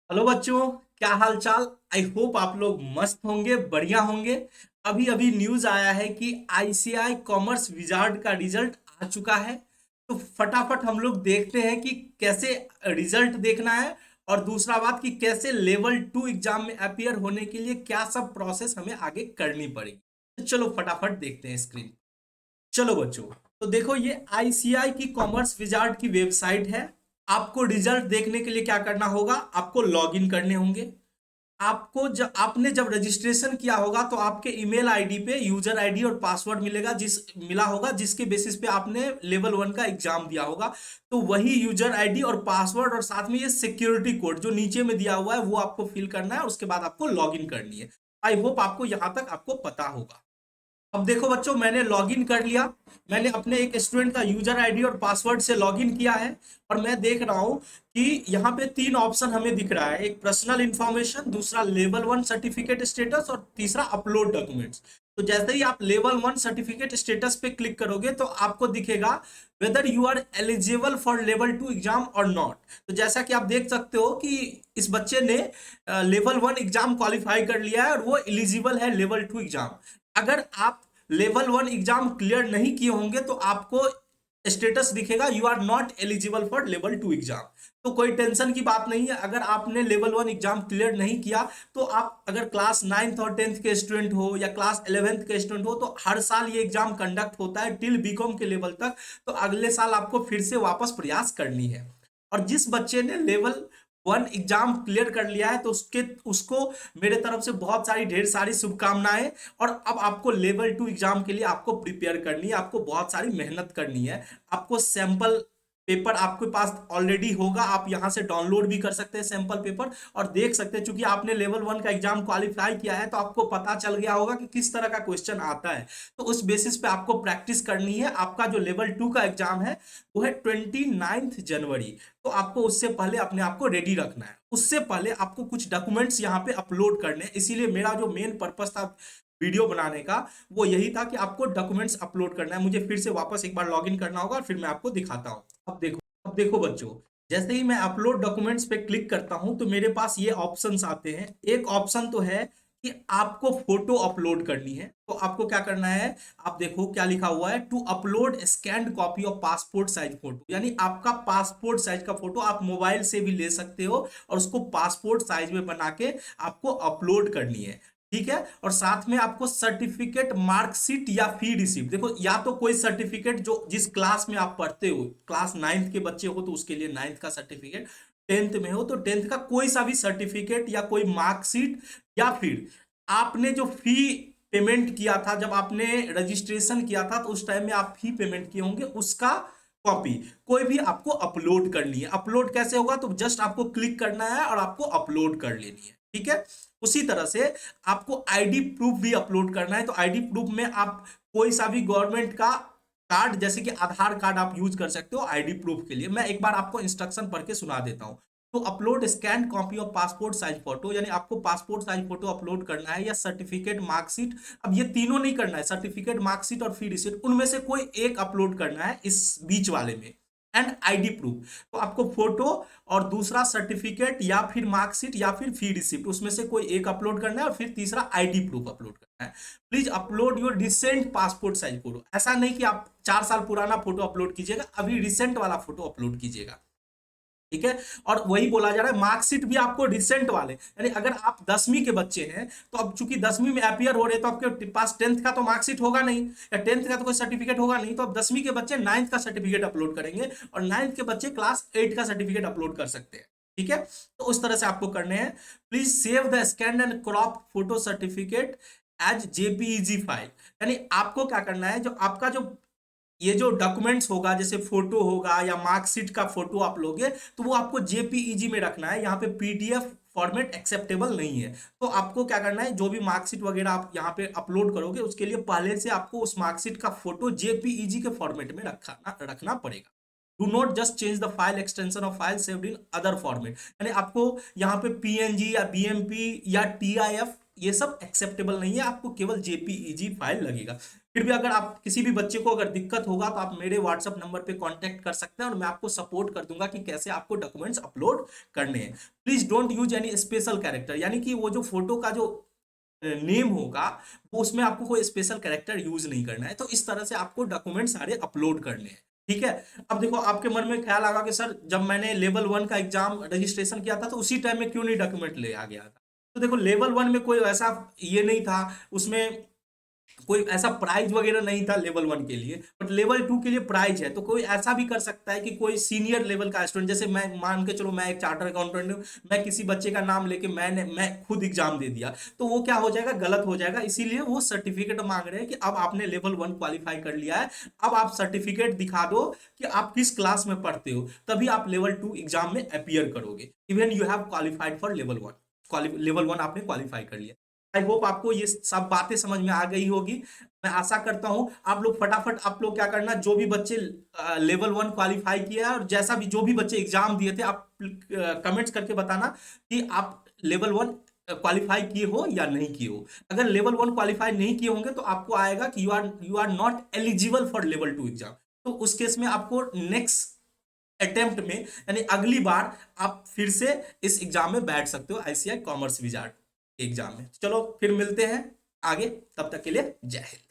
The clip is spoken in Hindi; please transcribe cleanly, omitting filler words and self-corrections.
हेलो बच्चों। क्या हाल चाल। आई होप आप लोग मस्त होंगे, बढ़िया होंगे। अभी अभी न्यूज आया है कि आईसीआई कॉमर्स विजार्ड का रिजल्ट आ चुका है। तो फटाफट हम लोग देखते हैं कि कैसे रिजल्ट देखना है। और दूसरा बात कि कैसे लेवल 2 एग्जाम में अपियर होने के लिए क्या सब प्रोसेस हमें आगे करनी पड़ेगी। तो चलो फटाफट देखते हैं स्क्रीन। चलो बच्चों, तो देखो ये आईसीआई की कॉमर्स विजार्ड की वेबसाइट है। आपको रिजल्ट देखने के लिए क्या करना होगा, आपको लॉगिन करने होंगे। आपको जब आपने जब रजिस्ट्रेशन किया होगा तो आपके ईमेल आईडी पे यूजर आईडी और पासवर्ड मिला होगा, जिसके बेसिस पे आपने लेवल 1 का एग्जाम दिया होगा। तो वही यूजर आईडी और पासवर्ड और साथ में ये सिक्योरिटी कोड जो नीचे में दिया हुआ है वो आपको फिल करना है, उसके बाद आपको लॉगिन करनी है। आई होप आपको यहां तक आपको पता होगा। अब देखो बच्चों, मैंने लॉगिन कर लिया। मैंने अपने एक स्टूडेंट का यूजर आईडी और पासवर्ड से लॉगिन किया है। और मैं देख रहा हूं कि यहाँ पे तीन ऑप्शन हमें दिख रहा है, एक पर्सनल इंफॉर्मेशन, दूसरा लेवल 1 सर्टिफिकेट स्टेटस और तीसरा अपलोड डॉक्यूमेंट्स। तो जैसे ही आप लेवल 1 सर्टिफिकेट स्टेटस पे क्लिक करोगे तो आपको दिखेगा whether you are eligible for level 2 exam और नॉट। तो जैसा कि आप देख सकते हो कि इस बच्चे ने लेवल 1 एग्जाम क्वालिफाई कर लिया है और वो एलिजिबल है लेवल 2 एग्जाम। अगर आप लेवल 1 एग्जाम क्लियर नहीं किए होंगे तो आपको स्टेटस दिखेगा you are not eligible for level 2 exam. तो कोई टेंशन की बात नहीं है। अगर आपने लेवल 1 एग्जाम क्लियर नहीं किया तो आप अगर क्लास 9th और 10th के स्टूडेंट हो या क्लास 11th के स्टूडेंट हो तो हर साल ये एग्जाम कंडक्ट होता है टिल बीकॉम के लेवल तक। तो अगले साल आपको फिर से वापस प्रयास करनी है। और जिस बच्चे ने लेवल 1 एग्जाम क्लियर कर लिया है तो उसके उसको मेरे तरफ से बहुत सारी ढेर सारी शुभकामनाएं। और अब आपको लेवल 2 एग्जाम के लिए आपको प्रिपेयर करनी है, आपको बहुत सारी मेहनत करनी है। आपको सैंपल पेपर आपके पास ऑलरेडी होगा, आप यहां से डाउनलोड भी कर सकते हैं सैंपल पेपर और देख सकते हैं। चूंकि आपने लेवल 1 का एग्जाम क्वालिफाई किया है तो आपको पता चल गया होगा कि किस तरह का क्वेश्चन आता है। तो उस बेसिस पे आपको प्रैक्टिस करनी है। आपका जो लेवल 2 का एग्जाम है वो है 29 जनवरी। तो आपको उससे पहले अपने आप को रेडी रखना है। उससे पहले आपको कुछ डॉक्यूमेंट्स यहाँ पे अपलोड करने हैं। इसीलिए मेरा जो मेन पर्पस था वीडियो बनाने का वो यही था कि आपको डॉक्यूमेंट्स अपलोड करना है। मुझे फिर से वापस एक बार लॉगिन करना होगा और फिर मैं आपको दिखाता हूँ। अब देखो बच्चों, जैसे ही मैं अपलोड डॉक्यूमेंट्स पे क्लिक करता हूं तो मेरे पास ये ऑप्शंस आते हैं। एक ऑप्शन तो है कि आपको फोटो अपलोड करनी है। तो आपको क्या करना है, आप देखो क्या लिखा हुआ है, to upload scanned copy of passport size photo. यानी आपका पासपोर्ट साइज का फोटो आप मोबाइल से भी ले सकते हो और उसको पासपोर्ट साइज में बना के आपको अपलोड करनी है। ठीक है। और साथ में आपको सर्टिफिकेट, मार्कशीट या फी रिसीप्ट, देखो या तो कोई सर्टिफिकेट जो जिस क्लास में आप पढ़ते हो, क्लास 9th के बच्चे हो तो उसके लिए 9th का सर्टिफिकेट, 10th में हो तो 10th का कोई सा भी सर्टिफिकेट या कोई मार्कशीट, या फिर आपने जो फी पेमेंट किया था जब आपने रजिस्ट्रेशन किया था तो उस टाइम में आप फी पेमेंट किए होंगे उसका कॉपी कोई भी आपको अपलोड करनी है। अपलोड कैसे होगा, तो जस्ट आपको क्लिक करना है और आपको अपलोड कर लेनी है। ठीक है। उसी तरह से आपको आईडी प्रूफ भी अपलोड करना है। तो आईडी प्रूफ में आप कोई सा भी गवर्नमेंट का कार्ड जैसे कि आधार कार्ड आप यूज कर सकते हो आईडी प्रूफ के लिए। मैं एक बार आपको इंस्ट्रक्शन पढ़ के सुना देता हूं। तो upload scan copy of passport size photo, यानी आपको पासपोर्ट साइज फोटो अपलोड करना है, या सर्टिफिकेट, मार्कशीट। अब ये तीनों नहीं करना है, सर्टिफिकेट, मार्कशीट और फी रिसीट, उनमें से कोई एक अपलोड करना है इस बीच वाले में। एंड आईडी प्रूफ, तो आपको फोटो और दूसरा सर्टिफिकेट या फिर मार्कशीट या फिर फी रिसिप्ट, उसमें से कोई एक अपलोड करना है और फिर तीसरा आईडी प्रूफ अपलोड करना है। Please upload your recent passport size photo. ऐसा नहीं कि आप 4 साल पुराना फोटो अपलोड कीजिएगा, अभी रिसेंट वाला फोटो अपलोड कीजिएगा। ठीक है। और वही बोला जा रहा है मार्कशीट भी आपको रिसेंट वाले, यानी अगर आप 10वीं के बच्चे हैं तो अब चूंकि 10वीं में अपियर हो रहे तो आपके पास 10th का तो मार्कशीट होगा नहीं या 10th का तो कोई सर्टिफिकेट होगा नहीं। तो अब 10वीं के बच्चे 9th का सर्टिफिकेट अपलोड करेंगे और 9th के बच्चे क्लास 8 का सर्टिफिकेट अपलोड कर सकते हैं। ठीक है। तो उस तरह से आपको करने हैं। Please save the scan and crop photo certificate as JPEG file. यानी आपको क्या करना है, जो आपका जो ये जो डॉक्यूमेंट्स होगा जैसे फोटो होगा या मार्कशीट का फोटो आप लोगे तो वो आपको जेपीईजी में रखना है। यहाँ पे पीडीएफ फॉर्मेट एक्सेप्टेबल नहीं है। तो आपको क्या करना है, जो भी मार्कशीट वगैरह आप यहाँ पे अपलोड करोगे उसके लिए पहले से आपको उस मार्कशीट का फोटो जेपीईजी के फॉर्मेट में रखना पड़ेगा। Do not just change the file extension of file saved in other format. यानी आपको यहाँ पे पीएनजी या बीएमपी या टीआईएफ ये सब एक्सेप्टेबल नहीं है, आपको केवल जेपीईजी फाइल लगेगा। फिर भी अगर आप किसी भी बच्चे को अगर दिक्कत होगा तो आप मेरे व्हाट्सएप नंबर पे कांटेक्ट कर सकते हैं और मैं आपको सपोर्ट कर दूंगा कि कैसे आपको डॉक्यूमेंट्स अपलोड करने हैं। Please don't use any special character, यानी कि वो जो फोटो का जो नेम होगा वो उसमें आपको कोई स्पेशल कैरेक्टर यूज नहीं करना है। तो इस तरह से आपको डॉक्यूमेंट सारे अपलोड करने हैं, ठीक है। अब देखो आपके मन में ख्याल आगा कि सर जब मैंने लेवल 1 का एग्जाम रजिस्ट्रेशन किया था तो उसी टाइम में क्यों नहीं डॉक्यूमेंट ले आ गया था। तो देखो लेवल 1 में कोई ऐसा ये नहीं था, उसमें कोई ऐसा प्राइज वगैरह नहीं था लेवल 1 के लिए, बट लेवल 2 के लिए प्राइज है। तो कोई ऐसा भी कर सकता है कि कोई सीनियर लेवल का स्टूडेंट, जैसे मैं मान के चलो मैं एक चार्टर अकाउंटेंट हूं, मैं किसी बच्चे का नाम लेके मैं खुद एग्जाम दे दिया, तो वो क्या हो जाएगा, गलत हो जाएगा। इसीलिए वो सर्टिफिकेट मांग रहे हैं कि अब आपने लेवल 1 क्वालिफाई कर लिया है, अब आप सर्टिफिकेट दिखा दो कि आप किस क्लास में पढ़ते हो, तभी आप लेवल 2 एग्जाम में अपियर करोगे, even you have qualified for level 1। Level 1 आपने क्वालिफाई कर लिया। आई होप आपको ये सब बातें समझ में आ गई होगी। मैं आशा करता हूं आप लोग फटाफट, आप लोग क्या करना, जो भी बच्चे लेवल 1 क्वालिफाई किया है और जैसा भी जो भी बच्चे एग्जाम दिए थे, आप कमेंट्स करके बताना कि आप लेवल 1 क्वालिफाई किए हो या नहीं किए हो। अगर लेवल 1 क्वालिफाई नहीं किए होंगे तो आपको आएगा कि you are not eligible for level 2 exam. तो उस केस में आपको नेक्स्ट अटेम्प्ट में, यानी अगली बार आप फिर से इस एग्जाम में बैठ सकते हो, आईसीआई कॉमर्स विजार्ड एग्जाम में। चलो फिर मिलते हैं आगे, तब तक के लिए जय हिंद।